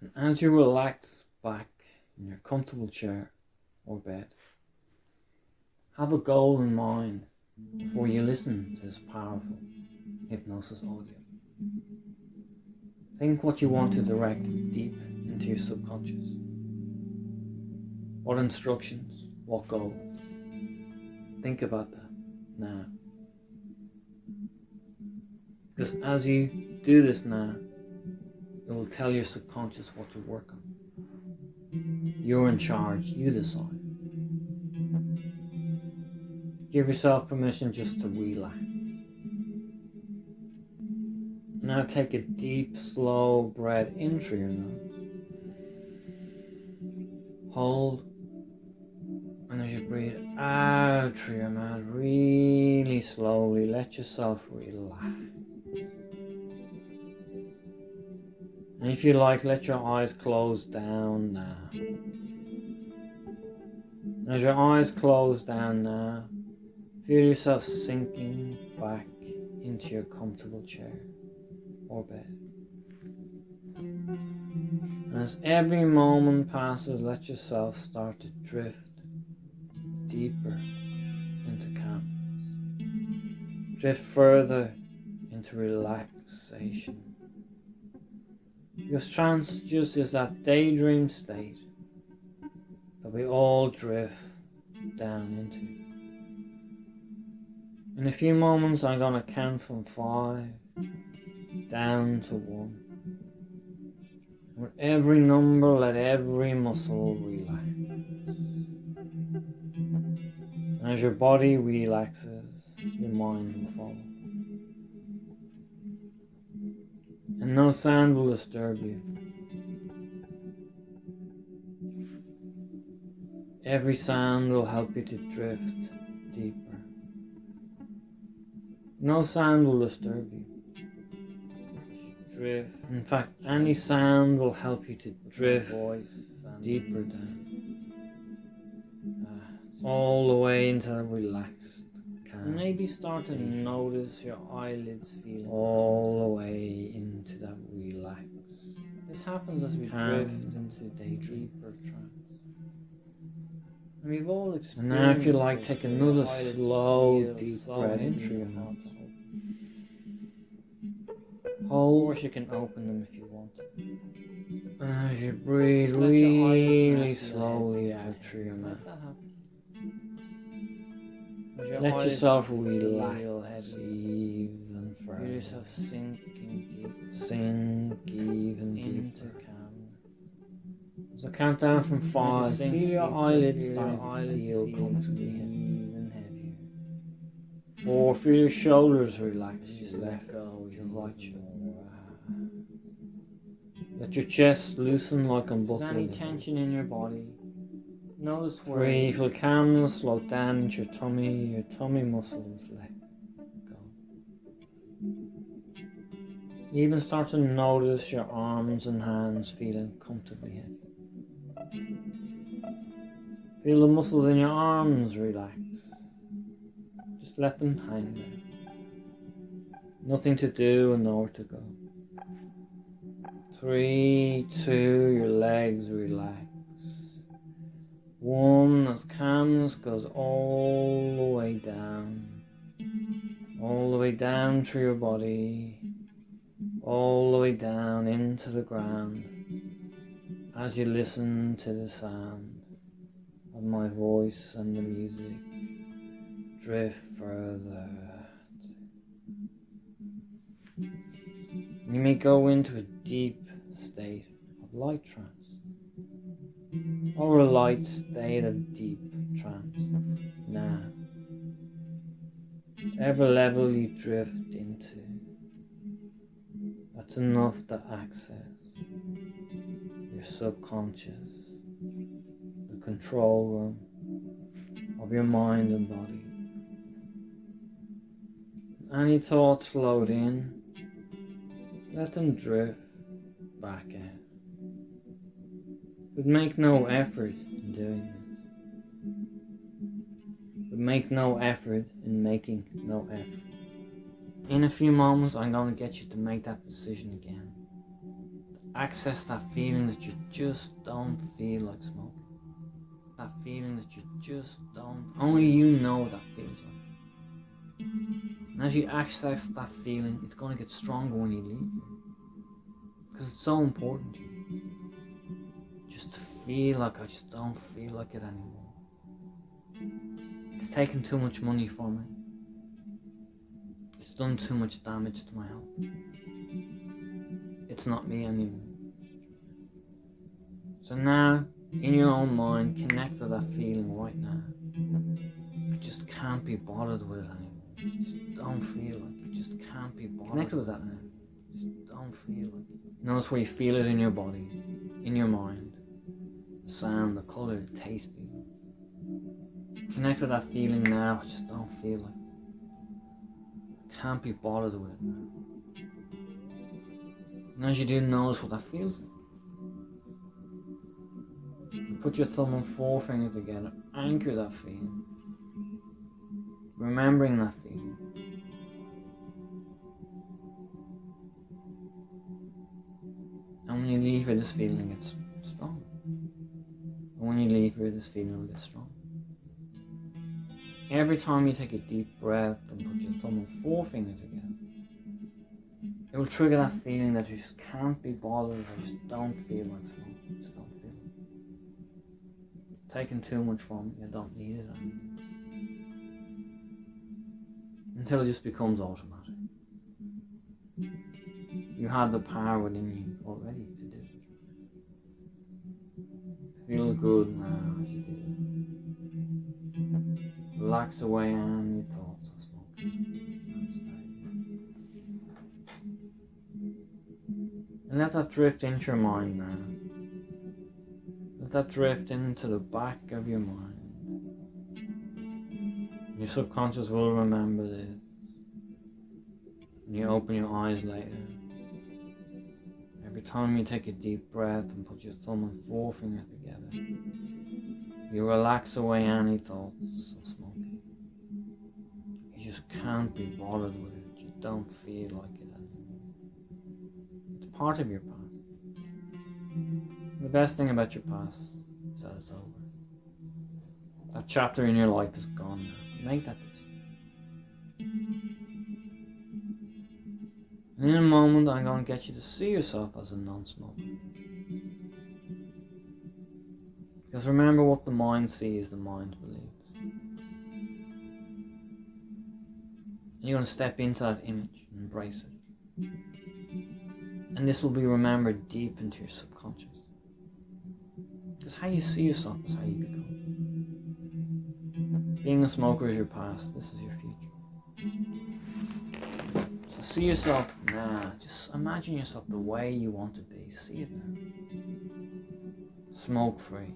And as you relax back in your comfortable chair or bed, have a goal in mind before you listen to this powerful hypnosis audio. Think what you want to direct deep into your subconscious. What instructions, what goal? Think about that now. Because as you do this now, it will tell your subconscious what to work on. You're in charge, you decide. Give yourself permission just to relax. Now take a deep, slow breath in through your nose. Hold. And as you breathe out through your mouth, really slowly let yourself relax. And if you like, let your eyes close down now. And as your eyes close down now, feel yourself sinking back into your comfortable chair or bed. And as every moment passes, let yourself start to drift deeper into calmness. Drift further into relaxation. Because trance just is that daydream state that we all drift down into. In a few moments I'm going to count from 5 down to 1. With every number, let every muscle relax. And as your body relaxes, your mind will follow. And no sound will disturb you. Every sound will help you to drift deeper. No sound will disturb you. Drift. In fact, any sound will help you to drift deeper down. All the way into the relaxed calm. And maybe start to notice your eyelids feeling all the way into that relax. This happens as we drift into deeper trance. And we've all experienced. And now if you like, take another slow deep breath in through your mouth. Hold. Of course you can open them if you want. And as you breathe really slowly out through your mouth. Let yourself relax even further. Feel yourself sinking deep. Sink even deeper. As I count down from 5, feel your eyelids starting to feel comfortably even heavier. 4, feel your shoulders relax. Just let go your right shoulder. Let your chest loosen like unbuckling. Any tension in your body. Notice where. 3, feel calmness, slow down into your tummy muscles let go. Even start to notice your arms and hands feeling comfortably heavy. Feel the muscles in your arms relax. Just let them hang there. Nothing to do and nowhere to go. 3, 2, your legs relax. 1, as calmness goes all the way down through your body, all the way down into the ground, as you listen to the sound of my voice and the music. Drift further. You may go into a deep state of light trance, or a light state of deep trance. Now, whatever level you drift into, that's enough to access your subconscious, the control room of your mind and body. Any thoughts float in, let them drift back out. But make no effort in doing this. But make no effort in making no effort. In a few moments, I'm going to get you to make that decision again. access that feeling that you just don't feel like smoking. That feeling that you just don't, only you know what that feels like. And as you access that feeling, it's going to get stronger when you leave here. Because it's so important to you. Just to feel like I just don't feel like it anymore. It's taken too much money from me. It's done too much damage to my health. It's not me anymore. So now, in your own mind, connect with that feeling right now. You just can't be bothered with it anymore. You just don't feel like it. You just can't be bothered. Connect with that now. You just don't feel like it. Notice where you feel it in your body, in your mind. The sound, the colour, the taste. Connect with that feeling now. I just don't feel like it. Can't be bothered with it now. And as you do, notice what that feels like. You put your thumb and forefinger together, anchor that feeling, remembering that feeling. And when you leave here, this feeling gets stronger. And when you leave here, this feeling will get stronger. Every time you take a deep breath and put your thumb and forefinger together, it will trigger that feeling that you just can't be bothered, or just don't feel like smoking. Just don't feel it. Taking too much from it, you don't need it anymore. Until it just becomes automatic. You have the power within you already to do it. Feel good now as you do it. Relax away any thoughts of smoking. And let that drift into your mind now. Let that drift into the back of your mind. Your subconscious will remember this. When you open your eyes later, every time you take a deep breath and put your thumb and forefinger together, you relax away any thoughts of smoking. You just can't be bothered with it. You don't feel like it anymore. It's part of your past. The best thing about your past is that it's over. That chapter in your life is gone now. Make that decision. And in a moment, I'm going to get you to see yourself as a non-smoker. Because remember, what the mind sees, the mind believes. And you're going to step into that image and embrace it. And this will be remembered deep into your subconscious. Because how you see yourself is how you become. Being a smoker is your past, this is your future. So see yourself now, just imagine yourself the way you want to be, see it now. Smoke free.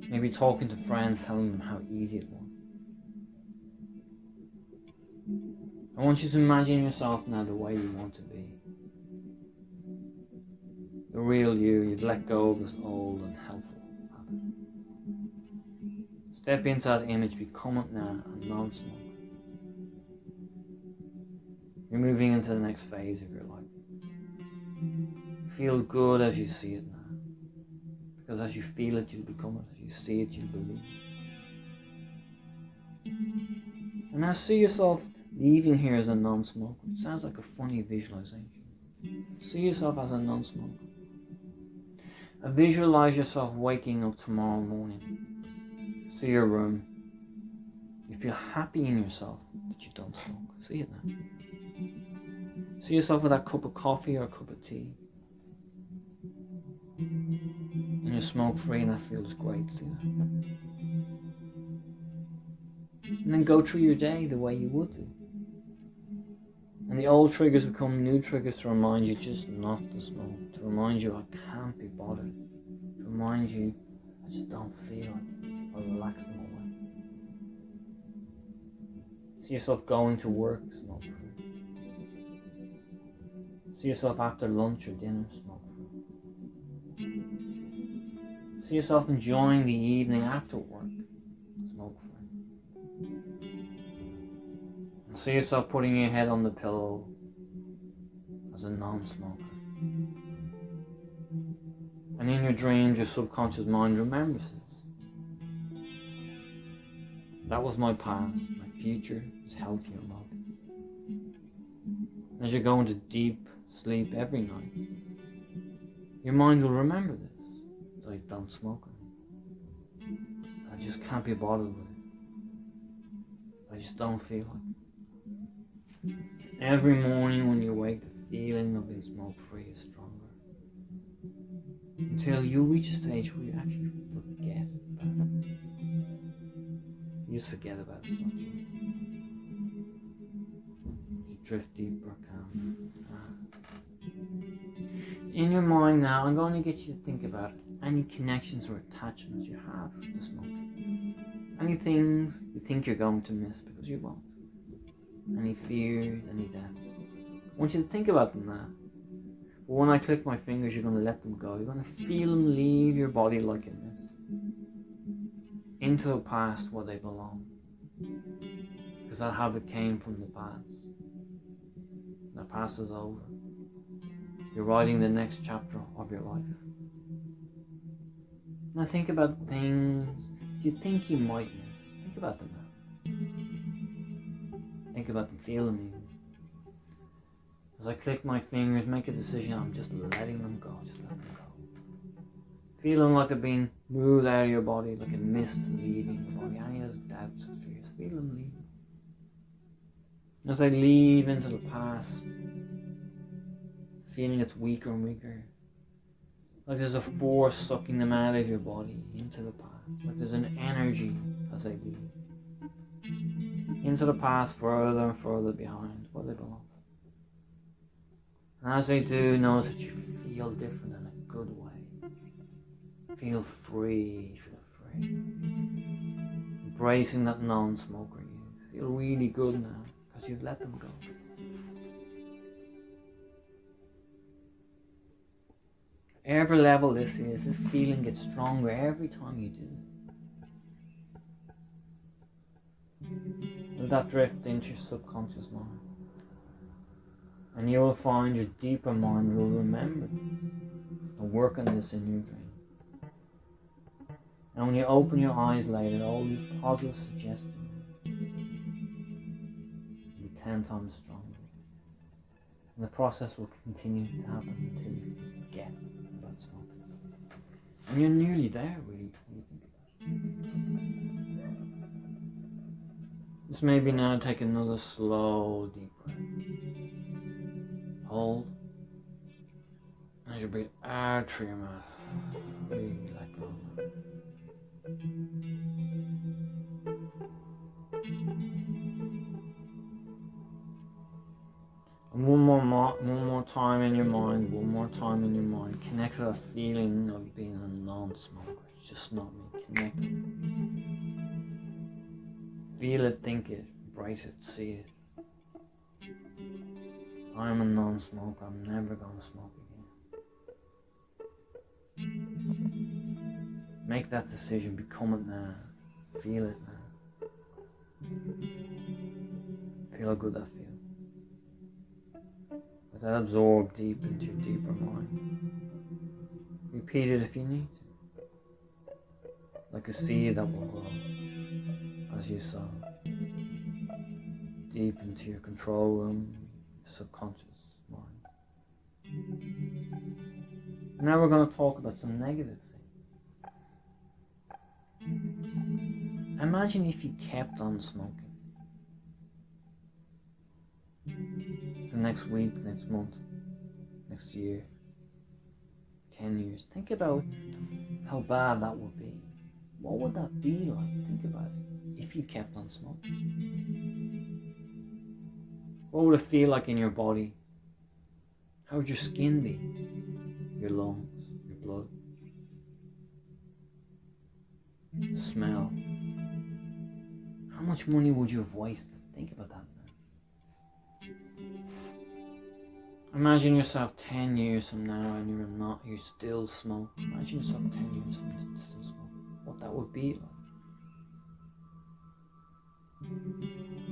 Maybe talking to friends, telling them how easy it was. I want you to imagine yourself now the way you want to be. The real you, you'd let go of this old and helpful habit. Step into that image, become it now, a non-smoker. You're moving into the next phase of your life. Feel good as you see it now. Because as you feel it, you'll become it. As you see it, you'll believe it. And now see yourself leaving here as a non-smoker. It sounds like a funny visualization. See yourself as a non-smoker. Visualize yourself waking up tomorrow morning. See your room. You feel happy in yourself that you don't smoke. See it now. See yourself with that cup of coffee or a cup of tea. And you're smoke free and that feels great. See that? And then go through your day the way you would do. And the old triggers become new triggers to remind you just not to smoke. To remind you I can't be bothered. To remind you I just don't feel like it. I'll relax them away. See yourself going to work smoke free. See yourself after lunch or dinner smoke free. See yourself enjoying the evening after work smoke free. See yourself putting your head on the pillow as a non-smoker. And in your dreams, your subconscious mind remembers this. That was my past. My future is healthy and wealthy. As you go into deep sleep every night, your mind will remember this. It's like, don't smoke it. I just can't be bothered with it. I just don't feel it. Every morning when you wake, the feeling of being smoke-free is stronger. Until you reach a stage where you actually forget about it. You just forget about it, it's not you. You drift deeper, calm. In your mind now, I'm going to get you to think about any connections or attachments you have to smoking. Any things you think you're going to miss because you won't. Any fears, any doubts. I want you to think about them now. But when I click my fingers, you're going to let them go. You're going to feel them leave your body like in this. Into the past where they belong. Because that habit came from the past. The past is over. You're writing the next chapter of your life. Now think about things you think you might miss. Think about them now. Think about them, feel them even. As I click my fingers, make a decision, I'm just letting them go, just let them go. Feel them like they're being moved out of your body, like a mist leaving your body. Any of those doubts and fears, feel them leaving. As they leave into the past, feeling it's weaker and weaker. Like there's a force sucking them out of your body into the past. Like there's an energy as they leave. Into the past, further and further behind where they belong. And as they do, notice that you feel different in a good way. Feel free, feel free. Embracing that non-smoker you. Feel really good now because you've let them go. Every level this feeling gets stronger every time you do it. Let that drift into your subconscious mind. And you will find your deeper mind will remember this and work on this in your dream. And when you open your eyes later, all these positive suggestions will be 10 times stronger. And the process will continue to happen until you forget about smoking. And you're nearly there, really, when you think about it. Just maybe now take another slow, deep breath. Hold. As you breathe out through your mouth, really let go. And one more time in your mind, connect to that feeling of being a non-smoker. It's just not me. Connect with it. Feel it, think it, embrace it, see it. I'm a non-smoker. I'm never going to smoke again. Make that decision. Become it now. Feel it now. Feel how good that feels. Let that absorb deep into your deeper mind. Repeat it if you need to. Like a seed that will grow as you sow. Deep into your control room. Subconscious mind. Now we're going to talk about some negative things. Imagine if you kept on smoking. The next week, next month, next year, 10 years. Think about how bad that would be. What would that be like? Think about it. If you kept on smoking. What would it feel like in your body? How would your skin be? Your lungs, your blood, the smell. How much money would you have wasted? Think about that now. Imagine yourself 10 years from now and you're still smoking. Imagine yourself 10 years from now and still smoking. What that would be like.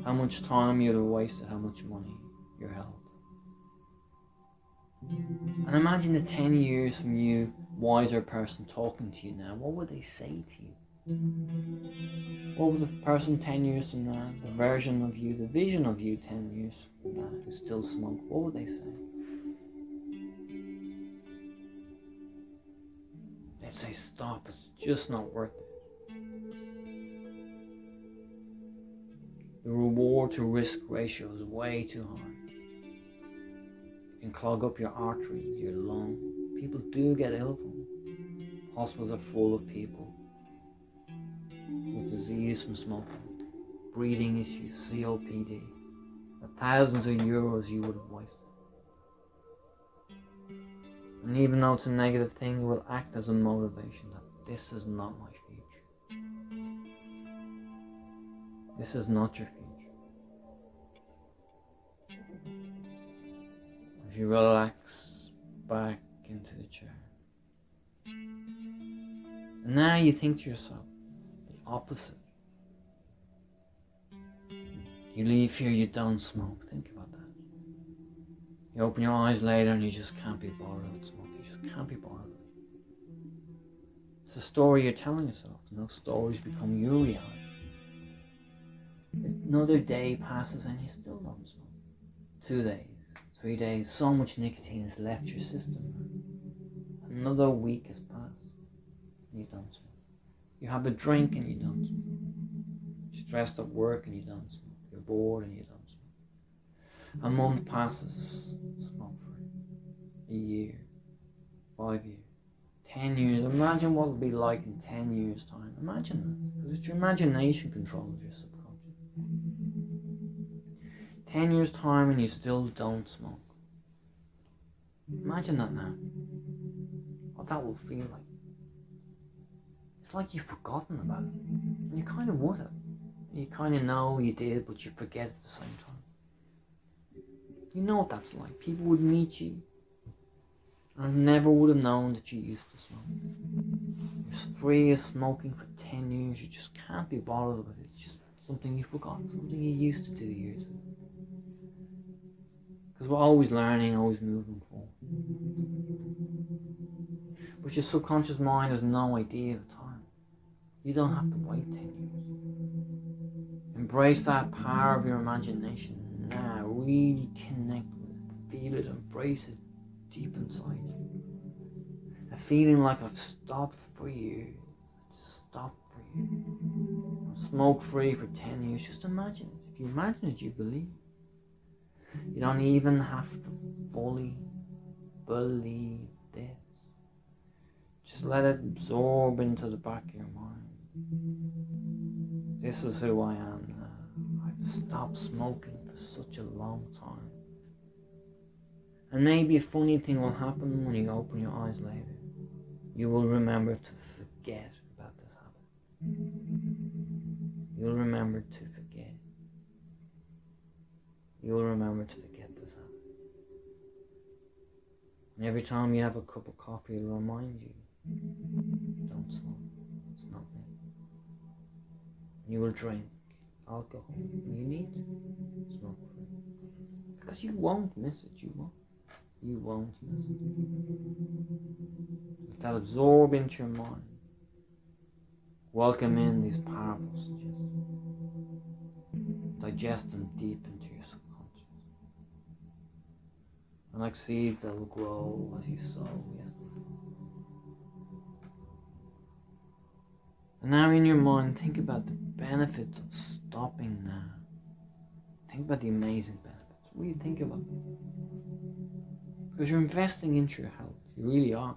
How much time you'd have wasted, how much money, your health. And imagine the 10 years from you, wiser person talking to you now. What would they say to you? What would the person 10 years from now, the version of you, the vision of you 10 years from now, who still smoke, what would they say? They'd say, stop, it's just not worth it. The reward to risk ratio is way too high. You can clog up your arteries, your lungs. People do get ill from it. Hospitals are full of people with disease from smoking, breathing issues, COPD. The thousands of euros you would have wasted. And even though it's a negative thing, it will act as a motivation that this is not my future. This is not your future. As you relax back into the chair. And now you think to yourself, the opposite. You leave here, you don't smoke. Think about that. You open your eyes later and you just can't be bothered with smoking. You just can't be bothered with it. It's a story you're telling yourself. And those stories become your reality. Another day passes and you still don't smoke. 2 days, 3 days, so much nicotine has left your system. Another week has passed and you don't smoke. You have a drink and you don't smoke. You're stressed at work and you don't smoke. You're bored and you don't smoke. A month passes, smoke free. A year, 5 years, 10 years. Imagine what it'll be like in 10 years' time. Imagine that, because it's your imagination controls your subconscious. 10 years' time and you still don't smoke. Imagine that now. What that will feel like. It's like you've forgotten about it. And you kind of would have. You kind of know you did, but you forget at the same time. You know what that's like. People would meet you and never would have known that you used to smoke. You're free of smoking for 10 years. You just can't be bothered with it. It's just something you forgot, something you used to do years ago. Because we're always learning, always moving forward. But your subconscious mind has no idea of time. You don't have to wait 10 years. Embrace that power of your imagination now. Really connect with it. Feel it, embrace it deep inside you. A feeling like I've stopped for years. Stopped for years. I'm smoke free for 10 years. Just imagine it. If you imagine it, you believe. You don't even have to fully believe this. Just let it absorb into the back of your mind. This is who I am now. I've stopped smoking for such a long time. And maybe a funny thing will happen when you open your eyes later. You will remember to forget about this habit. You'll remember to forget. You'll remember to forget this habit. And every time you have a cup of coffee, it'll remind you, don't smoke. It's not me. You will drink alcohol when you need to, smoke free. Because you won't miss it, you won't. You won't miss it. Let that absorb into your mind. Welcome in these powerful suggestions. Digest them deep into your subconscious. And like seeds that will grow as you sow, yes. And now in your mind, think about the benefits of stopping now. Think about the amazing benefits. Really think about them. Because you're investing into your health. You really are.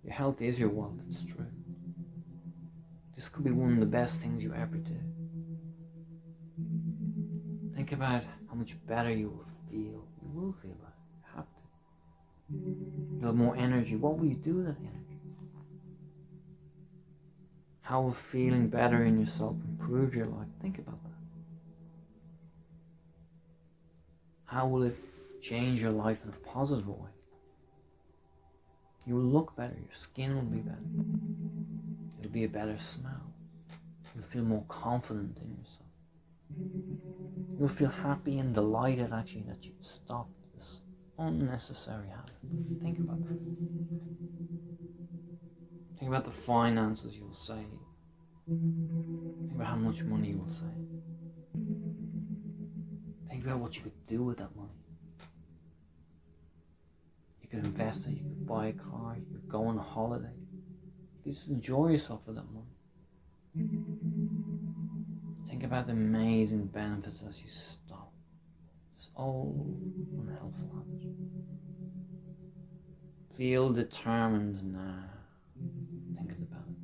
Your health is your wealth, it's true. This could be one of the best things you ever did. Think about how much better you will feel. You will feel better. You have to. You'll have more energy. What will you do with that energy? How will feeling better in yourself improve your life? Think about that. How will it change your life in a positive way? You will look better. Your skin will be better. It'll be a better smell. You'll feel more confident in yourself. You'll feel happy and delighted actually that you'd stopped this unnecessary habit. Think about that. Think about the finances you'll save. Think about how much money you will save. Think about what you could do with that money. You could invest it, you could buy a car, you could go on a holiday. You could just enjoy yourself with that money. Think about the amazing benefits as you stop this old, unhelpful habit. Feel determined now. Think about it.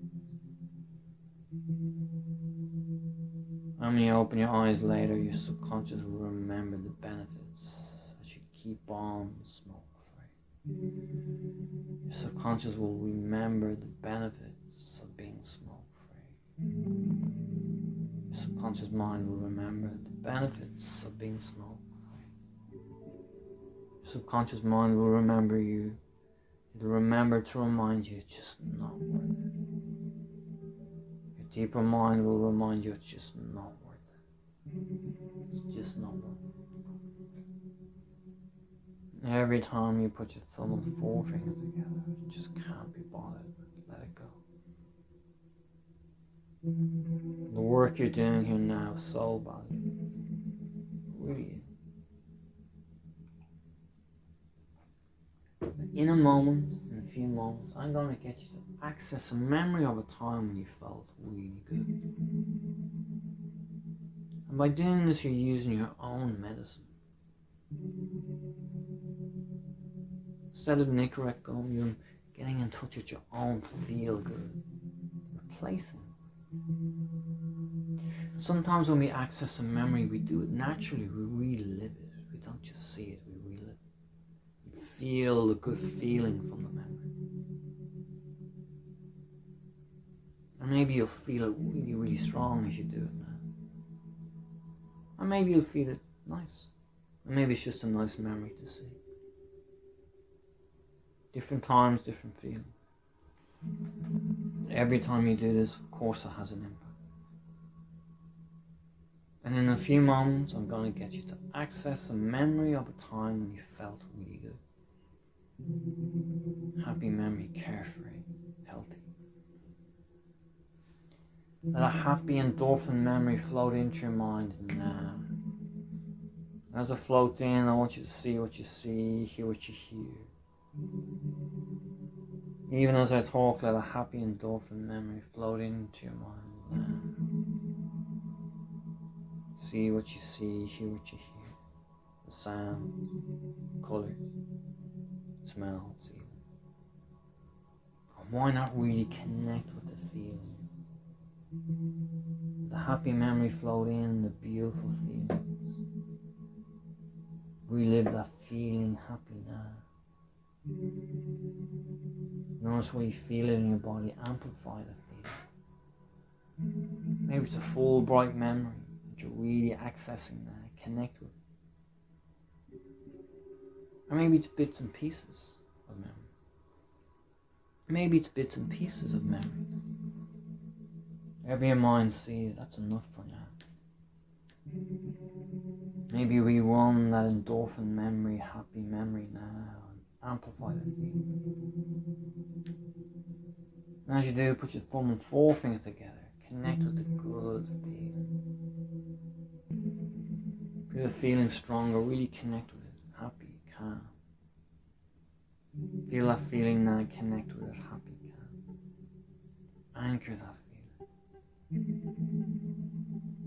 And when you open your eyes later, your subconscious will remember the benefits as you keep on smoke-free. Your subconscious will remember the benefits of being smoke-free. Your subconscious mind will remember the benefits of being smoke-free. Your subconscious mind will remember you. It'll remember to remind you it's just not worth it. Your deeper mind will remind you it's just not worth it. It's just not worth it. Every time you put your thumb and forefinger together, you just can't be bothered. Let it go. The work you're doing here now is so valuable. Really. In a moment, in a few moments, I'm going to get you to access a memory of a time when you felt really good. And by doing this, you're using your own medicine. Instead of Nicorette gum, you're getting in touch with your own feel-good, replacing. Sometimes when we access a memory, we do it naturally, we relive it. We don't just see it, we relive it. You feel the good feeling from the memory. And maybe you'll feel it really, really strong as you do it now. And maybe you'll feel it nice. And maybe it's just a nice memory to see. Different times, different feeling. Every time you do this, of course, it has an impact. And in a few moments, I'm going to get you to access a memory of a time when you felt really good. Happy memory, carefree, healthy. Let a happy endorphin memory float into your mind now. As it floats in, I want you to see what you see, hear what you hear. Even as I talk, let a happy endorphin memory float into your mind now. See what you see, hear what you hear. The sounds, colours, smells even. And why not really connect with the feeling? The happy memory float in, the beautiful feelings. Relive that feeling happy now. Notice where you feel it in your body, amplify the feeling. Maybe it's a full bright memory that you're really accessing now, connect with it. Or maybe it's bits and pieces of memory. Maybe it's bits and pieces of memories. Whatever your mind sees, that's enough for now. Maybe rerun that endorphin memory, happy memory now, and amplify the feeling. And as you do, put your thumb and forefinger together. Connect with the good feeling. Feel the feeling stronger, really connect with it. Happy, calm. Feel that feeling now, connect with it. Happy, calm. Anchor that feeling.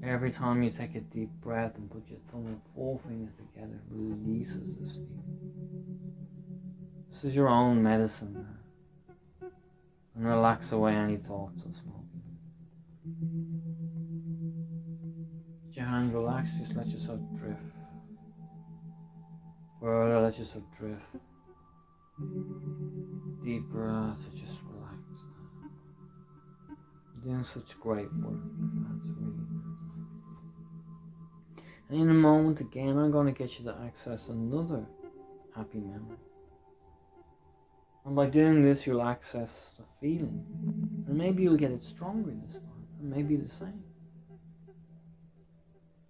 Every time you take a deep breath and put your thumb and forefinger together, it releases this feeling. This is your own medicine now. And relax away any thoughts of smoking. Let your hands relax, just let yourself drift. Further, let yourself drift. Deep breath to just relax now. You're doing such great work. That's really good. And in a moment again, I'm going to get you to access another happy memory. And by doing this, you'll access the feeling. And maybe you'll get it stronger this time. And maybe the same.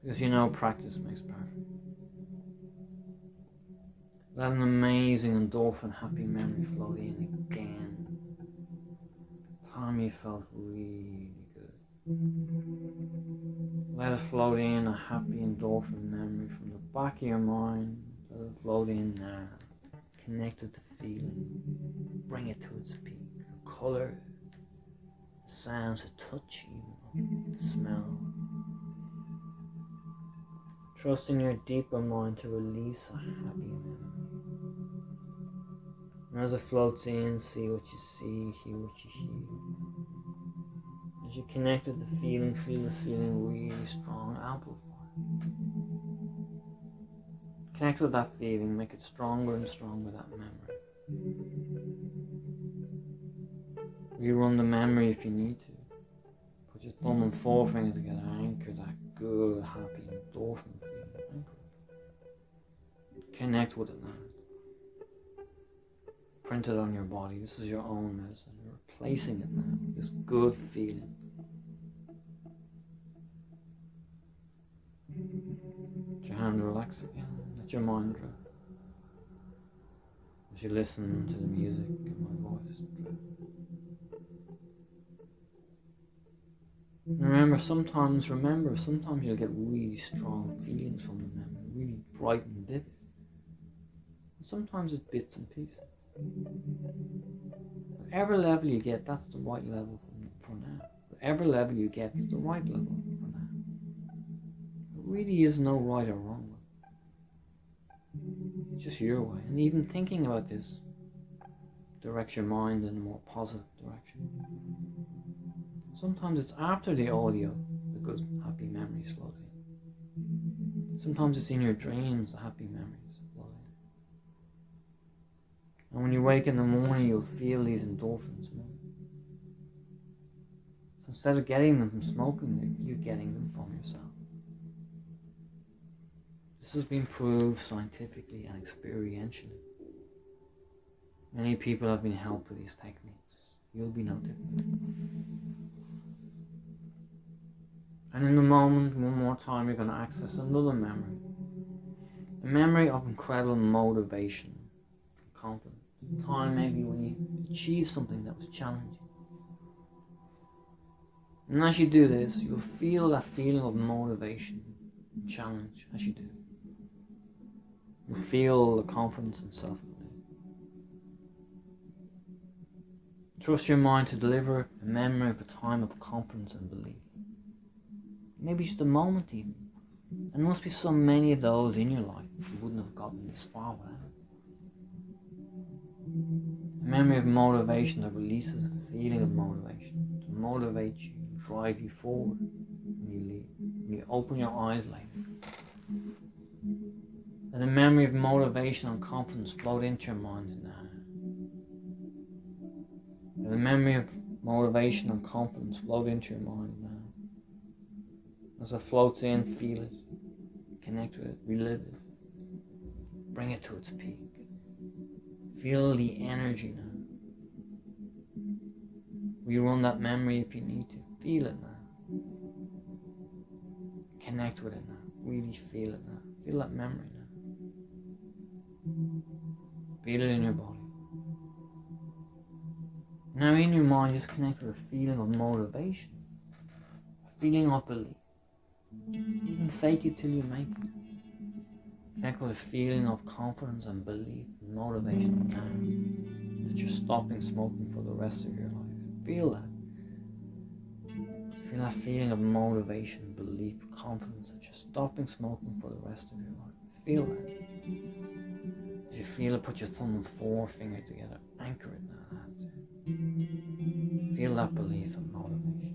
Because you know practice makes perfect. Let an amazing endorphin happy memory float in again. Time you felt really good. Let it float in, a happy endorphin memory from the back of your mind. Let it float in now. Connect with the feeling. Bring it to its peak. The colour, the sounds, the touch, even the smell. Trust in your deeper mind to release a happy memory. And as it floats in, see what you see, hear what you hear. As you connect with the feeling, feel the feeling really strong, amplify. Connect with that feeling, make it stronger and stronger, that memory. Rerun the memory if you need to. Put your thumb and forefinger together, anchor that good, happy endorphin feeling. Anchor it. Connect with it now. Print it on your body. This is your own medicine. You're replacing it now with this good feeling. Let your hand relax again. Let your mind drift. As you listen to the music and my voice drift. And remember, sometimes you'll get really strong feelings from the memory, really bright and vivid. And sometimes it's bits and pieces. Whatever level you get, that's the right level for now. Whatever level you get, it's the right level for now. There really is no right or wrong way. It's just your way. And even thinking about this directs your mind in a more positive direction. Sometimes it's after the audio, the good, happy memories float in. Sometimes it's in your dreams, the happy memories float in. And when you wake in the morning, you'll feel these endorphins moving. So instead of getting them from smoking, you're getting them from yourself. This has been proved scientifically and experientially. Many people have been helped with these techniques. You'll be no different. And in a moment, one more time, you're going to access another memory. A memory of incredible motivation and confidence. A time maybe when you achieved something that was challenging. And as you do this, you'll feel that feeling of motivation and challenge as you do. You'll feel the confidence and self-belief. Trust your mind to deliver a memory of a time of confidence and belief. Maybe just a moment even. And there must be so many of those in your life you wouldn't have gotten this far without. A memory of motivation that releases a feeling of motivation to motivate you, drive you forward when you leave, when you open your eyes later. Let a memory of motivation and confidence float into your mind now. Let a memory of motivation and confidence float into your mind now. As it floats in, feel it, connect with it, relive it, bring it to its peak. Feel the energy now. Rerun that memory if you need to. Feel it now. Connect with it now. Really feel it now. Feel that memory now. Feel it in your body. Now in your mind, just connect with a feeling of motivation, a feeling of belief. Even fake it till you make it. Connect with a feeling of confidence and belief and motivation now that you're stopping smoking for the rest of your life. Feel that. Feel that feeling of motivation, belief, confidence that you're stopping smoking for the rest of your life. Feel that. As you feel it, put your thumb and forefinger together. Anchor it now. That's it. Feel that belief and motivation.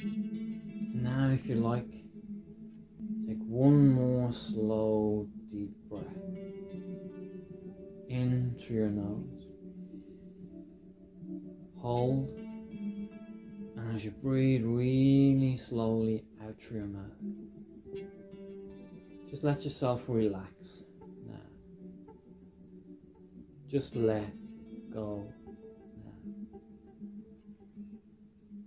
And now, if you like, take one more slow, deep breath in through your nose. Hold. And as you breathe really slowly out through your mouth, just let yourself relax now. Just let go now.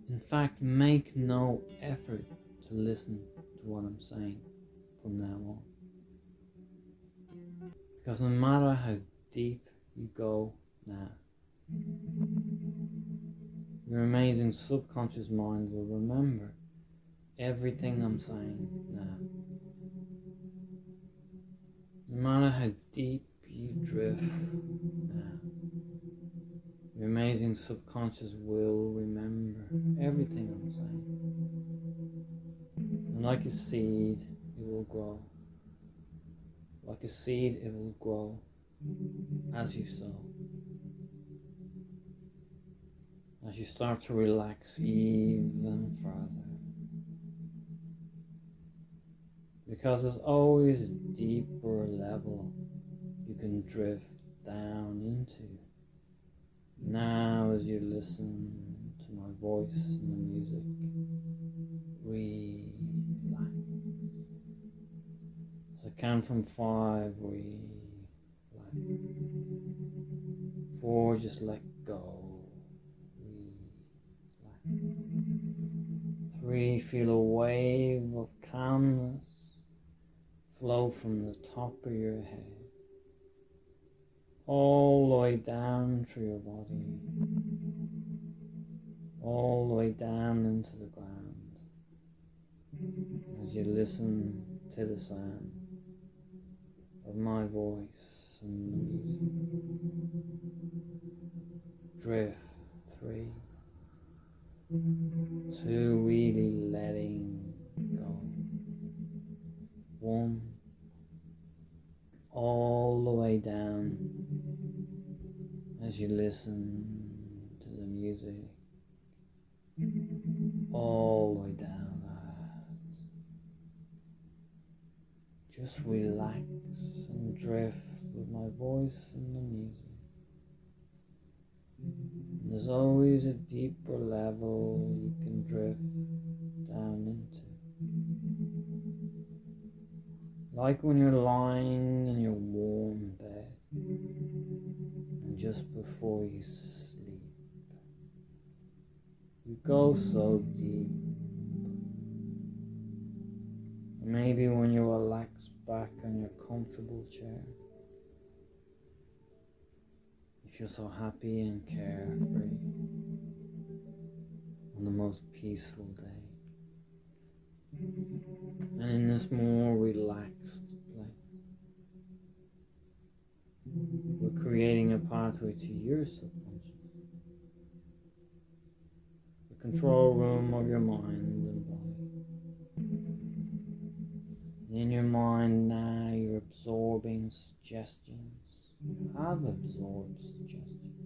In fact, make no effort to listen to what I'm saying from now on. Because no matter how deep you go now, your amazing subconscious mind will remember everything I'm saying now. No matter how deep you drift now, your amazing subconscious will remember everything I'm saying. And like a seed, it will grow. Like a seed, it will grow as you sow. As you start to relax even further. Because there's always a deeper level you can drift down into. Now as you listen to my voice and the music, relax. As I count from 5, relax. 4, just let go. Relax. 3, feel a wave of calmness flow from the top of your head all the way down through your body, all the way down into the ground as you listen to the sound of my voice and the music. Drift. 3, 2, really letting go. 1, all the way down as you listen to the music, all the way down. Just relax and drift with my voice and the music. And there's always a deeper level you can drift down into. Like when you're lying in your warm bed and just before you sleep, you go so deep. And maybe when you relax back on your comfortable chair, you feel so happy and carefree on the most peaceful day. And in this more relaxed place, we're creating a pathway to your subconscious, the control room of your mind and body. In your mind now, you're absorbing suggestions. You have absorbed suggestions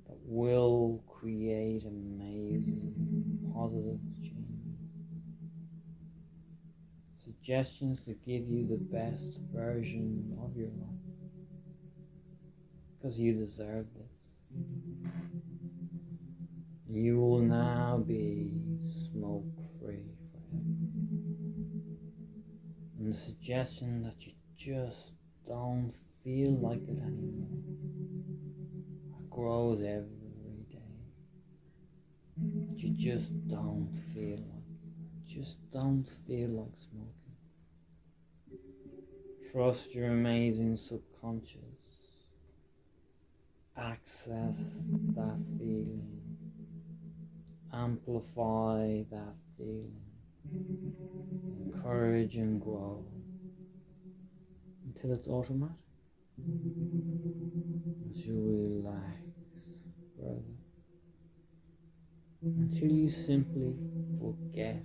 that will create amazing, positive change. Suggestions that give you the best version of your life. Because you deserve this. You will now be smoke-free forever. And the suggestion that you just don't feel like it anymore, it grows every day. That you just don't feel like it. Just don't feel like smoking. Trust your amazing subconscious. Access that feeling. Amplify that feeling. Encourage and grow until it's automatic. As you relax further, until you simply forget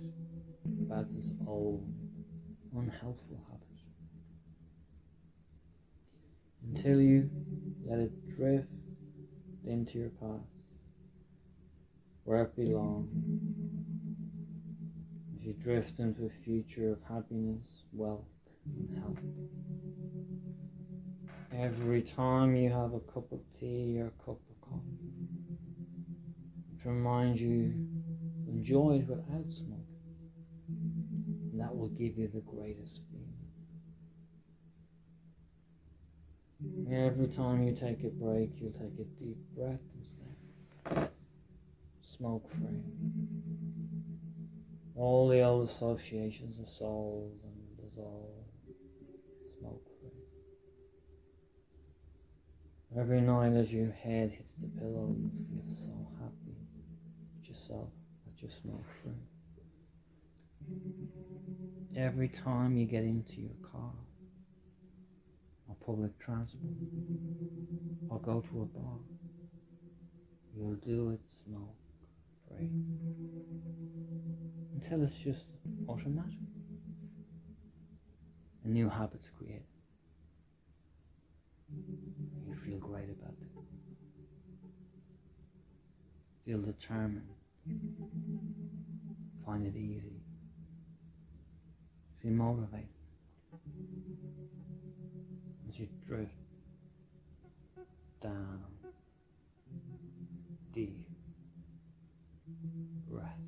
about this old, unhelpful habit. Until you let it drift into your past, where it belongs. As you drift into a future of happiness, wealth, and health. Every time you have a cup of tea or a cup of coffee, to remind you to enjoy it without smoking. And that will give you the greatest feeling. Every time you take a break, you'll take a deep breath instead. Smoke free. All the old associations are solved and dissolved. Smoke free. Every night as your head hits the pillow, you feel so happy with yourself that you're smoke free. Every time you get into your car or public transport or go to a bar, you'll do it smoke free until it's just automatic. A new habit's created. You feel great about this. Feel determined. Find it easy. Feel motivated as you drift down deep breath.